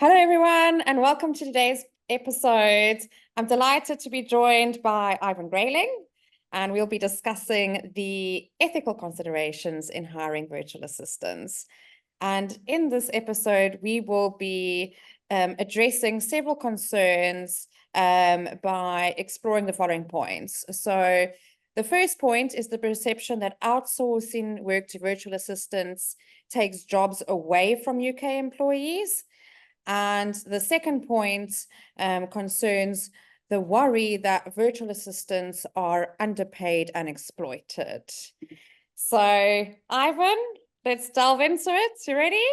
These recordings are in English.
Hello, everyone, and welcome to today's episode. I'm delighted to be joined by Ivan Grayling, and we'll be discussing the ethical considerations in hiring virtual assistants. And in this episode, we will be addressing several concerns by exploring the following points. So the first point is the perception that outsourcing work to virtual assistants takes jobs away from UK employees. And the second point concerns the worry that virtual assistants are underpaid and exploited. So, Ivan, let's delve into it. You ready?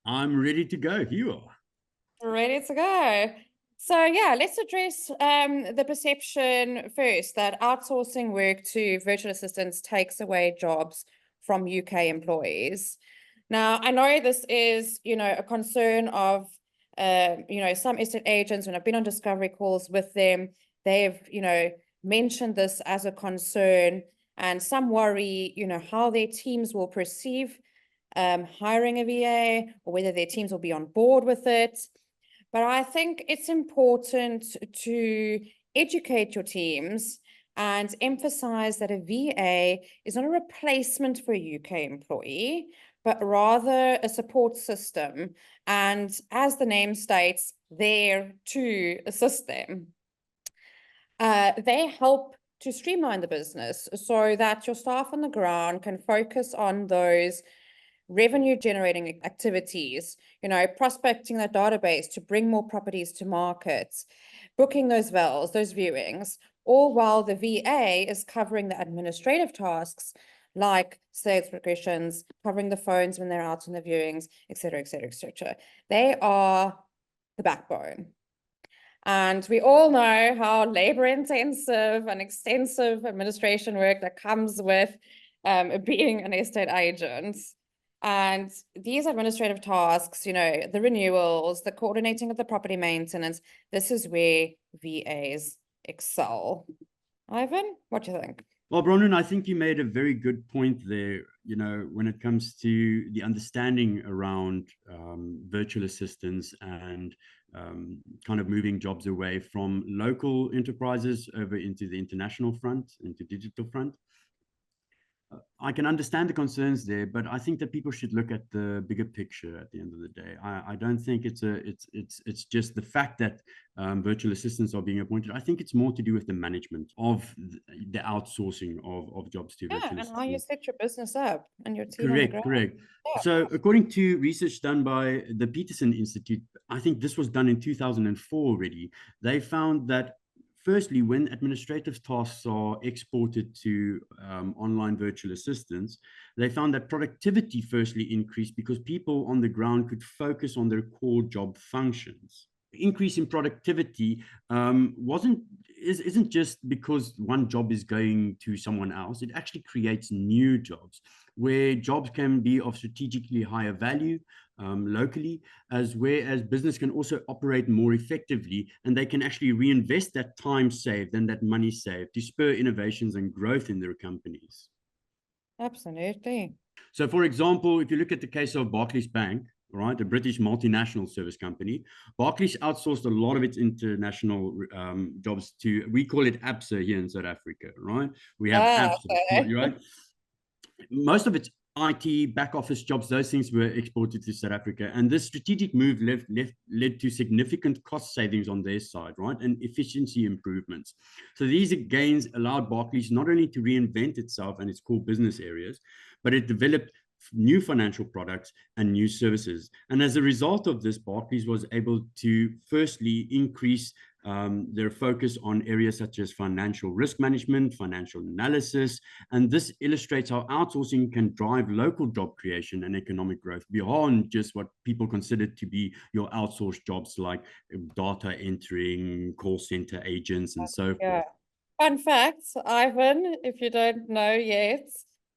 I'm ready to go. You are. Ready to go. So, yeah, let's address the perception first that outsourcing work to virtual assistants takes away jobs from UK employees. Now, I know this is, a concern of some estate agents. When I've been on discovery calls with them, they've, mentioned this as a concern, and some worry, how their teams will perceive hiring a VA or whether their teams will be on board with it. But I think it's important to educate your teams and emphasize that a VA is not a replacement for a UK employee, but rather a support system. And as the name states, there to assist them. They help to streamline the business so that your staff on the ground can focus on those revenue generating activities, prospecting that database to bring more properties to market, booking those vels, those viewings, all while the VA is covering the administrative tasks like sales progressions, covering the phones when they're out on the viewings, et cetera, et cetera, et cetera. They are the backbone. And we all know how labor intensive and extensive administration work that comes with being an estate agent. And these administrative tasks, the renewals, the coordinating of the property maintenance, this is where VAs excel. Ivan, what do you think? Well, Bronwyn, I think you made a very good point there, when it comes to the understanding around virtual assistants and kind of moving jobs away from local enterprises over into the international front, into digital front. I can understand the concerns there, but I think that people should look at the bigger picture at the end of the day. I don't think it's just the fact that virtual assistants are being appointed. I think it's more to do with the management of the outsourcing of jobs to virtual assistants. And how you set your business up and your team. Correct. Yeah. So according to research done by the Peterson Institute, I think this was done in 2004 already. They found that firstly, when administrative tasks are exported to online virtual assistants, they found that productivity firstly increased because people on the ground could focus on their core job functions. Increase in productivity isn't just because one job is going to someone else. It actually creates new jobs where jobs can be of strategically higher value locally, as business can also operate more effectively, and they can actually reinvest that time saved and that money saved to spur innovations and growth in their companies. Absolutely. So, for example, if you look at the case of Barclays Bank, right, a British multinational service company, Barclays outsourced a lot of its international jobs to, we call it ABSA here in South Africa, right? We have ABSA, okay. Right? Most of its IT, back office jobs, those things were exported to South Africa. And this strategic move led to significant cost savings on their side, right? And efficiency improvements. So these gains allowed Barclays not only to reinvent itself and its core business areas, but it developed new financial products and new services. And as a result of this, Barclays was able to firstly increase their focus on areas such as financial risk management, financial analysis, and this illustrates how outsourcing can drive local job creation and economic growth beyond just what people consider to be your outsourced jobs like data entering, call center agents, and so forth. Fun fact, Ivan, if you don't know yet,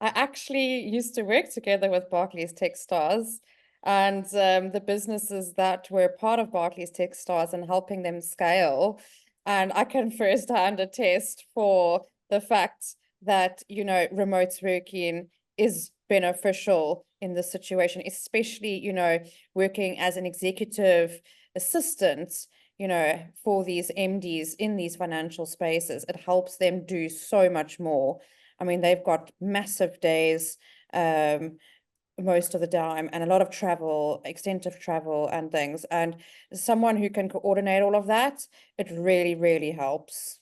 I actually used to work together with Barclays Techstars. And the businesses that were part of Barclays Techstars and helping them scale. And I can firsthand attest for the fact that, remote working is beneficial in this situation, especially, working as an executive assistant, you know, for these MDs in these financial spaces, it helps them do so much more. I mean, they've got massive days, most of the time, and a lot of travel, extensive travel and things. And someone who can coordinate all of that, it really, really helps.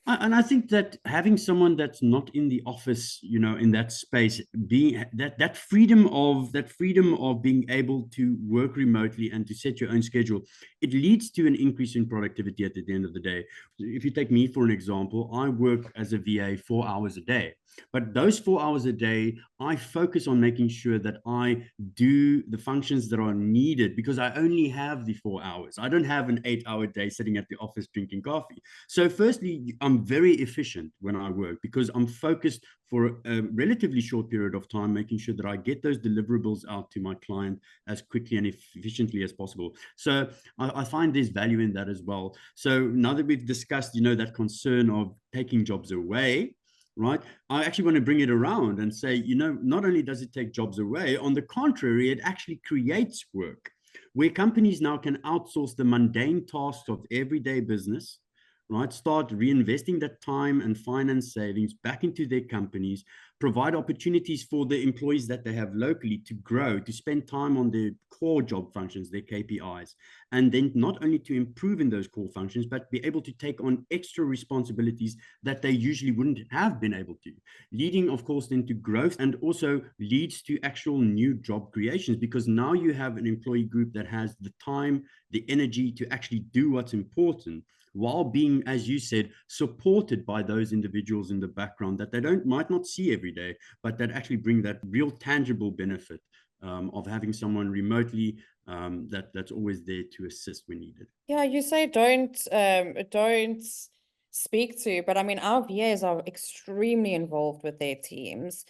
And I think that having someone that's not in the office, you know, in that space, being that freedom of being able to work remotely and to set your own schedule, it leads to an increase in productivity at the end of the day. If you take me for an example, I work as a VA 4 hours a day. But those 4 hours a day, I focus on making sure that I do the functions that are needed because I only have the 4 hours. I don't have an 8-hour day sitting at the office drinking coffee. So firstly, I'm very efficient when I work because I'm focused for a relatively short period of time, making sure that I get those deliverables out to my client as quickly and efficiently as possible. So I find there's value in that as well. So now that we've discussed, you know, that concern of taking jobs away, right? I actually want to bring it around and say, you know, not only does it take jobs away, on the contrary, it actually creates work where companies now can outsource the mundane tasks of everyday business, right? Start reinvesting that time and finance savings back into their companies, provide opportunities for the employees that they have locally to grow, to spend time on their core job functions, their KPIs, and then not only to improve in those core functions, but be able to take on extra responsibilities that they usually wouldn't have been able to, leading, of course, then to growth and also leads to actual new job creations because now you have an employee group that has the time, the energy to actually do what's important while being, as you said, supported by those individuals in the background that they might not see every day, but that actually bring that real tangible benefit of having someone remotely that's always there to assist when needed. Yeah, you say don't speak to, but I mean our VAs are extremely involved with their teams.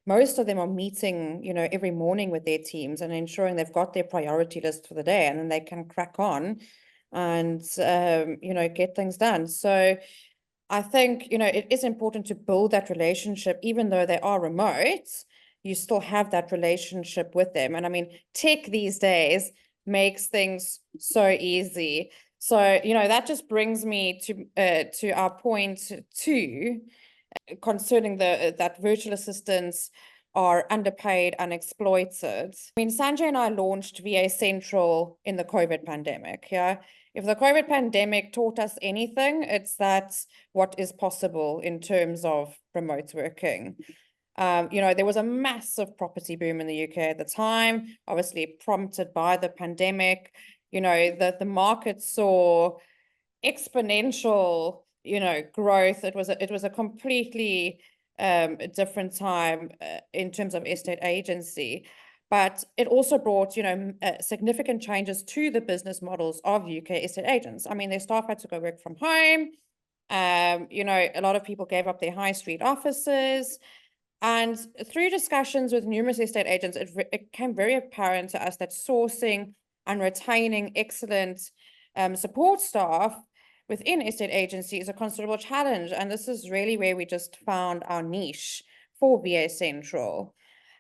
Most of them are meeting, you know, every morning with their teams and ensuring they've got their priority list for the day, and then they can crack on and you know, get things done. So I think, you know, it is important to build that relationship, even though they are remote, you still have that relationship with them. And I mean, tech these days makes things so easy. So, you know, that just brings me to our point two concerning that virtual assistants are underpaid and exploited. I mean, Sanjay and I launched VA Central in the COVID pandemic. Yeah. If the COVID pandemic taught us anything, it's that what is possible in terms of remote working. You know, there was a massive property boom in the UK at the time, obviously prompted by the pandemic. You know, the market saw exponential, you know, growth. It was a completely different time in terms of estate agency, but it also brought, you know, significant changes to the business models of UK estate agents. I mean, their staff had to go work from home. You know, a lot of people gave up their high street offices. And through discussions with numerous estate agents, it became very apparent to us that sourcing and retaining excellent support staff within estate agency is a considerable challenge. And this is really where we just found our niche for VA Central.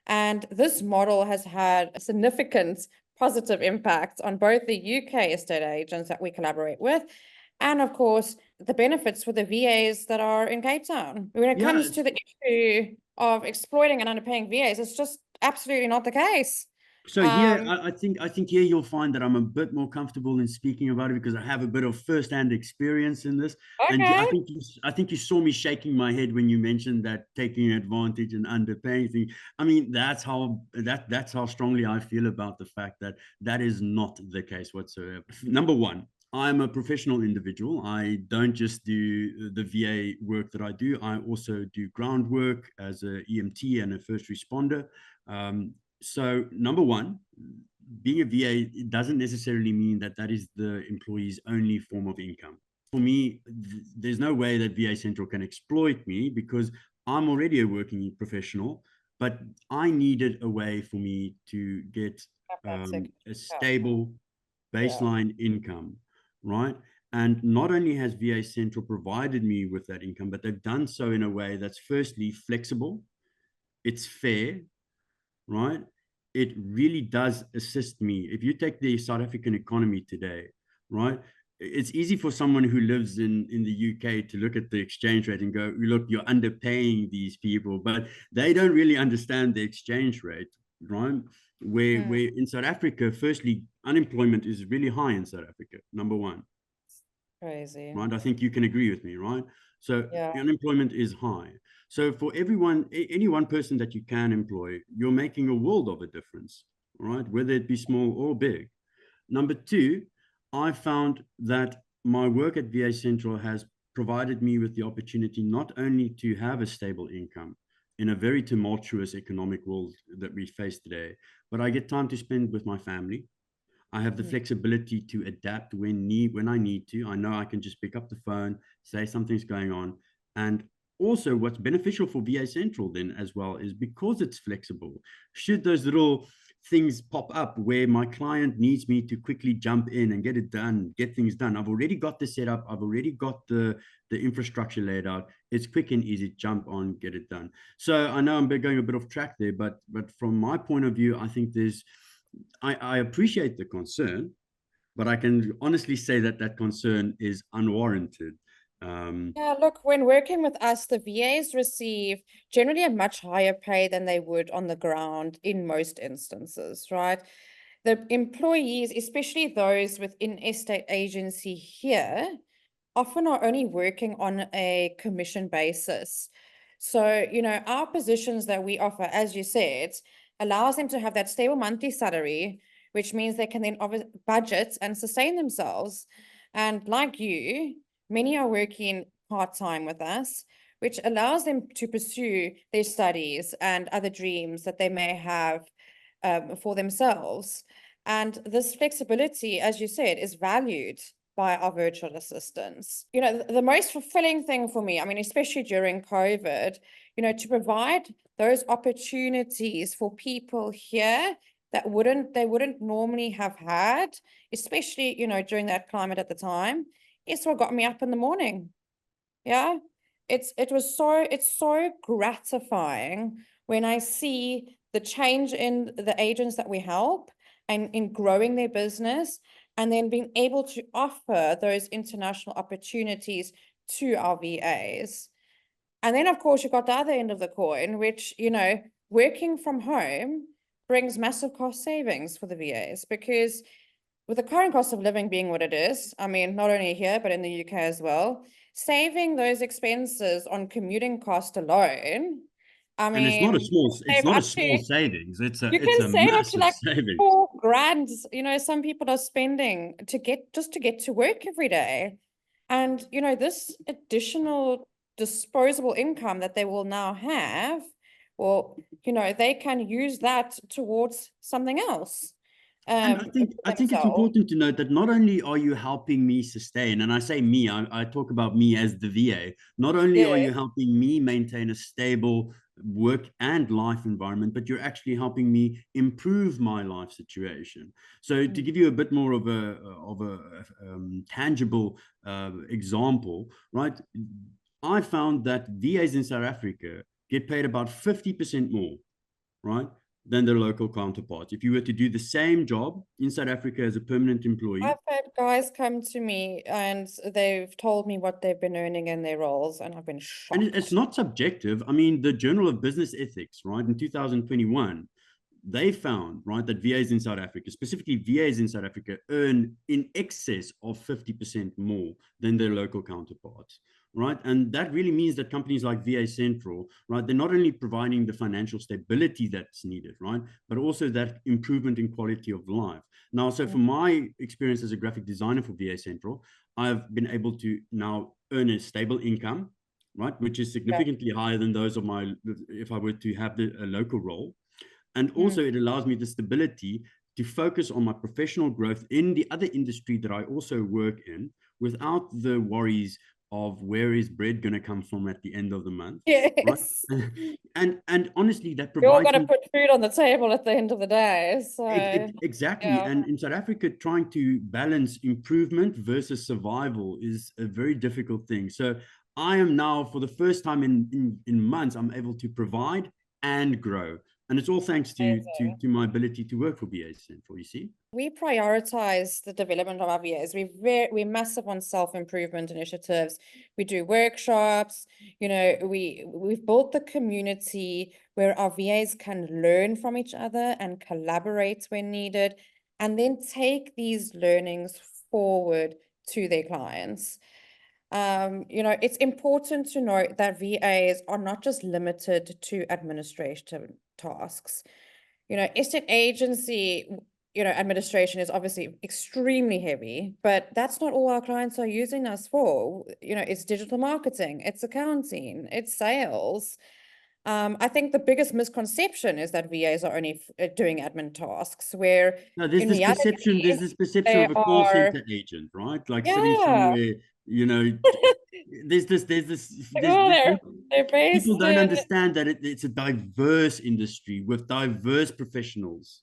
And this model has had a significant positive impact on both the UK estate agents that we collaborate with, and of course, the benefits for the VAs that are in Cape Town. When it comes to the issue of exploiting and underpaying VAs, it's just absolutely not the case. So here, I think here you'll find that I'm a bit more comfortable in speaking about it because I have a bit of first-hand experience in this. And Okay. I think you saw me shaking my head when you mentioned that taking advantage and underpaying thing. I mean, that's how strongly I feel about the fact that that is not the case whatsoever. Number one, I'm a professional individual. I don't just do the VA work that I do. I also do groundwork as a EMT and a first responder. So number one, being a VA doesn't necessarily mean that that is the employee's only form of income. For me, there's no way that VA Central can exploit me because I'm already a working professional, but I needed a way for me to get a stable baseline income, right? And not only has VA Central provided me with that income, but they've done so in a way that's firstly flexible, it's fair, right? it really does assist me. If you take the South African economy today, right? It's easy for someone who lives in the UK to look at the exchange rate and go, look, you're underpaying these people, but they don't really understand the exchange rate, right? Where in South Africa, firstly, unemployment is really high in South Africa, number one. Crazy. Right? I think you can agree with me, right? So Yeah. unemployment is high. So for everyone, any one person that you can employ, you're making a world of a difference, right? Whether it be small or big. Number two, I found that my work at VA Central has provided me with the opportunity not only to have a stable income in a very tumultuous economic world that we face today, but I get time to spend with my family. I have the flexibility to adapt when I need to. I know I can just pick up the phone, say something's going on. And also what's beneficial for VA Central then as well is because it's flexible. Should those little things pop up where my client needs me to quickly jump in and get it done, get things done, I've already got the setup, I've already got the infrastructure laid out. It's quick and easy, jump on, get it done. So I know I'm going a bit off track there, but from my point of view, I think I appreciate the concern, but I can honestly say that that concern is unwarranted. Yeah, look, when working with us, the VAs receive generally a much higher pay than they would on the ground in most instances, right? The employees, especially those within estate agency here, often are only working on a commission basis. So, our positions that we offer, as you said, allows them to have that stable monthly salary, which means they can then budget and sustain themselves. And like you, many are working part-time with us, which allows them to pursue their studies and other dreams that they may have for themselves. And this flexibility, as you said, is valued by our virtual assistants. The most fulfilling thing for me, I mean, especially during COVID, to provide those opportunities for people here that they wouldn't normally have had, especially, during that climate at the time, it's what got me up in the morning. Yeah. It's so gratifying when I see the change in the agents that we help and in growing their business and then being able to offer those international opportunities to our VAs. And then, of course, you've got the other end of the coin, which, working from home brings massive cost savings for the VAs because with the current cost of living being what it is, I mean, not only here, but in the UK as well, saving those expenses on commuting cost alone, I and it's not a mean, small, it's save not a up small to, savings. It's you a can save up to massive like savings. $4,000, some people are spending to get to work every day. And, this additional disposable income that they will now have, well, they can use that towards something else. And I For think it's themselves. important to note that not only are you helping me sustain, and I say me, I talk about me as the VA, not only are Yeah. you helping me maintain a stable work and life environment, but you're actually helping me improve my life situation. So to give you a bit more of a tangible example, right? I found that VAs in South Africa get paid about 50% more, right, than their local counterparts. If you were to do the same job in South Africa as a permanent employee. I've had guys come to me and they've told me what they've been earning in their roles, and I've been And it's shocked. not subjective. I mean, the Journal of Business Ethics, right, in 2021, they found, right, that VAs in South Africa, specifically VAs in South Africa, earn in excess of 50% more than their local counterparts, right? And that really means that companies like VA Central, right, they're not only providing the financial stability that's needed, right, but also that improvement in quality of life. Now, so from my experience as a graphic designer for VA Central, I've been able to now earn a stable income, right, which is Yeah. significantly higher than those of my, if I were to have a local role. And Mm. also it allows me the stability to focus on my professional growth in the other industry that I also work in without the worries of where is bread going to come from at the end of the month, right? Yes. And honestly, that You all got provides to me put food on the table at the end of the day. So, exactly. yeah. And in South Africa, trying to balance improvement versus survival is a very difficult thing. So I am now, for the first time in months, I'm able to provide and grow. And it's all thanks Amazing. to my ability to work for BA Central, you see. We prioritize the development of our VAs. We're massive on self-improvement initiatives. We do workshops. You know, we've built the community where our VAs can learn from each other and collaborate when needed, and then take these learnings forward to their clients. You know, it's important to note that VAs are not just limited to administrative tasks. You know, estate agency, you know, administration is obviously extremely heavy, but that's not all our clients are using us for. You know, it's digital marketing, it's accounting, it's sales. I think the biggest misconception is that VAs are only doing admin tasks, where No, in reality, there's this perception they of a call are, center agent, right? Like sitting yeah, somewhere, you know, well, there's they're people based don't in, understand that it's a diverse industry with diverse professionals.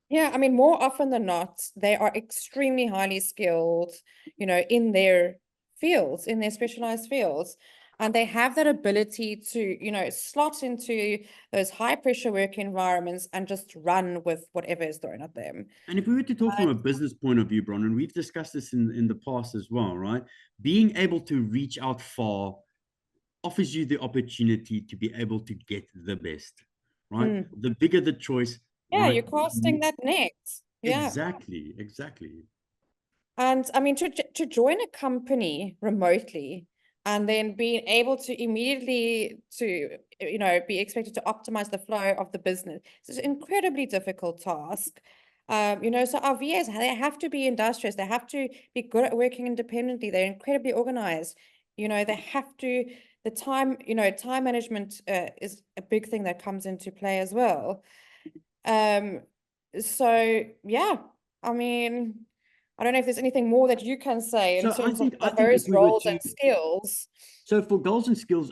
yeah, I mean, more often than not, they are extremely highly skilled, you know, in their fields, in their specialized fields. And they have that ability to, you know, slot into those high pressure work environments and just run with whatever is thrown at them. And if we were to talk from a business point of view, Bronwyn, we've discussed this in the past as well, right? Being able to reach out far offers you the opportunity to be able to get the best, right? The bigger the choice, Yeah, right? you're casting that net. Yeah. Exactly. And I mean, to join a company remotely and then being able to immediately you know, be expected to optimize the flow of the business, it's an incredibly difficult task. You know, so our VAs, they have to be industrious. They have to be good at working independently. They're incredibly organized. You know, they have to, the time, you know, time management is a big thing that comes into play as well. So yeah, I mean, I don't know if there's anything more that you can say in So terms of I think if diverse we were roles to, and skills. so for goals and skills,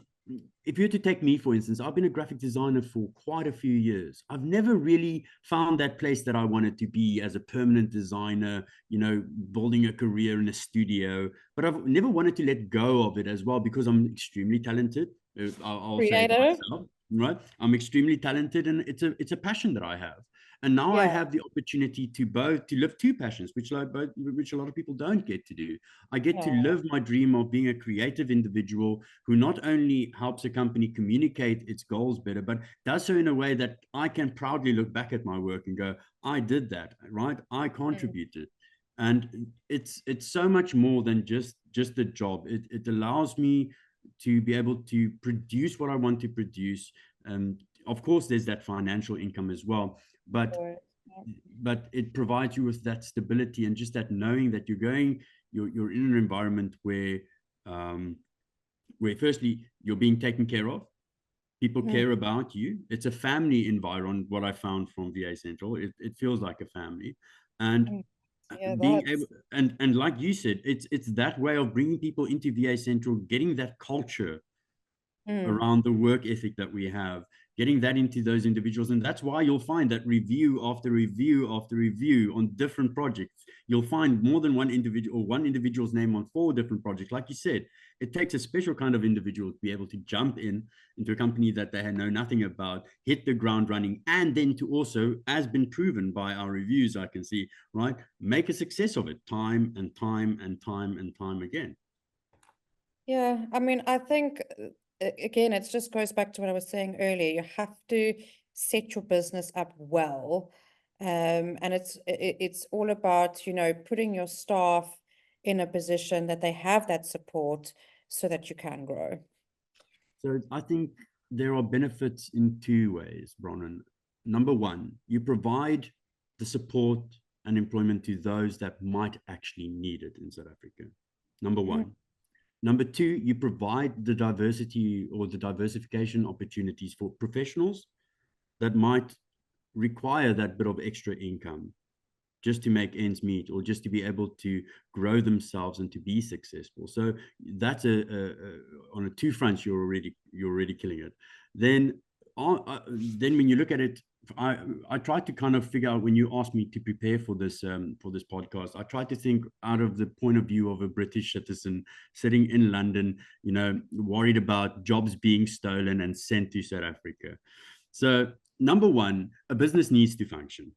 if you were to take me, for instance, I've been a graphic designer for quite a few years. I've never really found that place that I wanted to be as a permanent designer, you know, building a career in a studio, but I've never wanted to let go of it as well because I'm extremely talented. I'll say it Creative. myself, right? I'm extremely talented and it's a passion that I have. And now I Yeah. have the opportunity to live two passions, which a lot of people don't get to do. I get to Yeah. live my dream of being a creative individual who not only helps a company communicate its goals better, but does so in a way that I can proudly look back at my work and go, I did that, right? I contributed. And it's so much more than just the job. It allows me to be able to produce what I want to produce. Of course, there's that financial income as well, but it provides you with that stability and just that knowing that you're in an environment where firstly you're being taken care of, people care about you. It's a family environment. What I found from VA Central, it feels like a family, and Yeah, being that's able and like you said, it's that way of bringing people into VA Central, getting that culture around the work ethic that we have, getting that into those individuals. And that's why you'll find that review after review after review on different projects, you'll find more than one individual or one individual's name on 4 different projects. Like you said, it takes a special kind of individual to be able to jump into a company that they know nothing about, hit the ground running, and then to also, as been proven by our reviews, I can see, right, make a success of it time and time and time and time again. Yeah, I mean, I think again, it just goes back to what I was saying earlier. You have to set your business up well. And it's all about, you know, putting your staff in a position that they have that support so that you can grow. So I think there are benefits in 2 ways, Bronwyn. Number one, you provide the support and employment to those that might actually need it in South Africa. Number one. Number two, you provide the diversity or the diversification opportunities for professionals that might require that bit of extra income just to make ends meet or just to be able to grow themselves and to be successful. So that's on a 2 fronts, you're already killing it. Then when you look at it, I tried to kind of figure out, when you asked me to prepare for this podcast, I tried to think out of the point of view of a British citizen sitting in London, you know, worried about jobs being stolen and sent to South Africa. So number one, a business needs to function,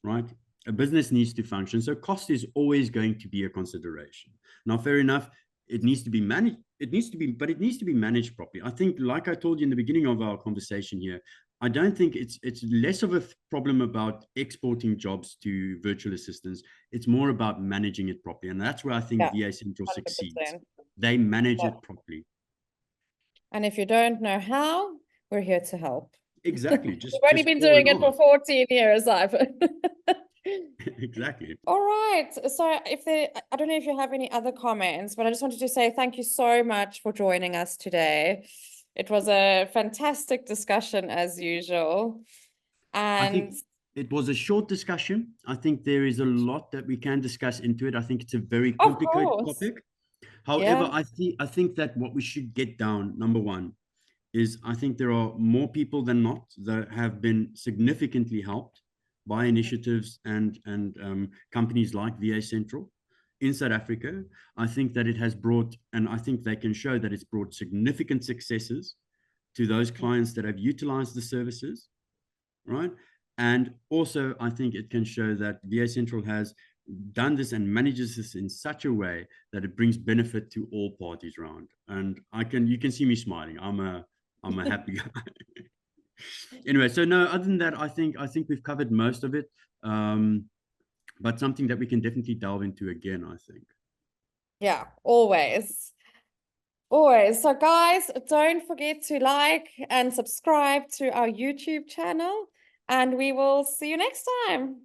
right? A business needs to function. So cost is always going to be a consideration. Now, fair enough, it needs to be managed. It needs to be managed properly. I think, like I told you in the beginning of our conversation here, I don't think it's less of a problem about exporting jobs to virtual assistants. It's more about managing it properly. And that's where I think VA Central 100%. succeeds. They manage Yeah. it properly. And if you don't know how, we're here to help. Exactly. We've only been doing it for 14 years, Ivan. Exactly. All right. So I don't know if you have any other comments, but I just wanted to say thank you so much for joining us today. It was a fantastic discussion as usual. I think And it was a short discussion. I think there is a lot that we can discuss into it. I think it's a very complicated topic. However, yeah. I think that what we should get down, number one, is I think there are more people than not that have been significantly helped by initiatives and companies like VA Central in South Africa. I think that it has brought, and I think they can show that it's brought significant successes to those clients that have utilized the services, right? And also, I think it can show that VA Central has done this and manages this in such a way that it brings benefit to all parties around. And you can see me smiling. I'm a happy guy. Anyway, so no, other than that, I think we've covered most of it. But something that we can definitely delve into again, I think. Yeah, always. Always. So guys, don't forget to like and subscribe to our YouTube channel, and we will see you next time.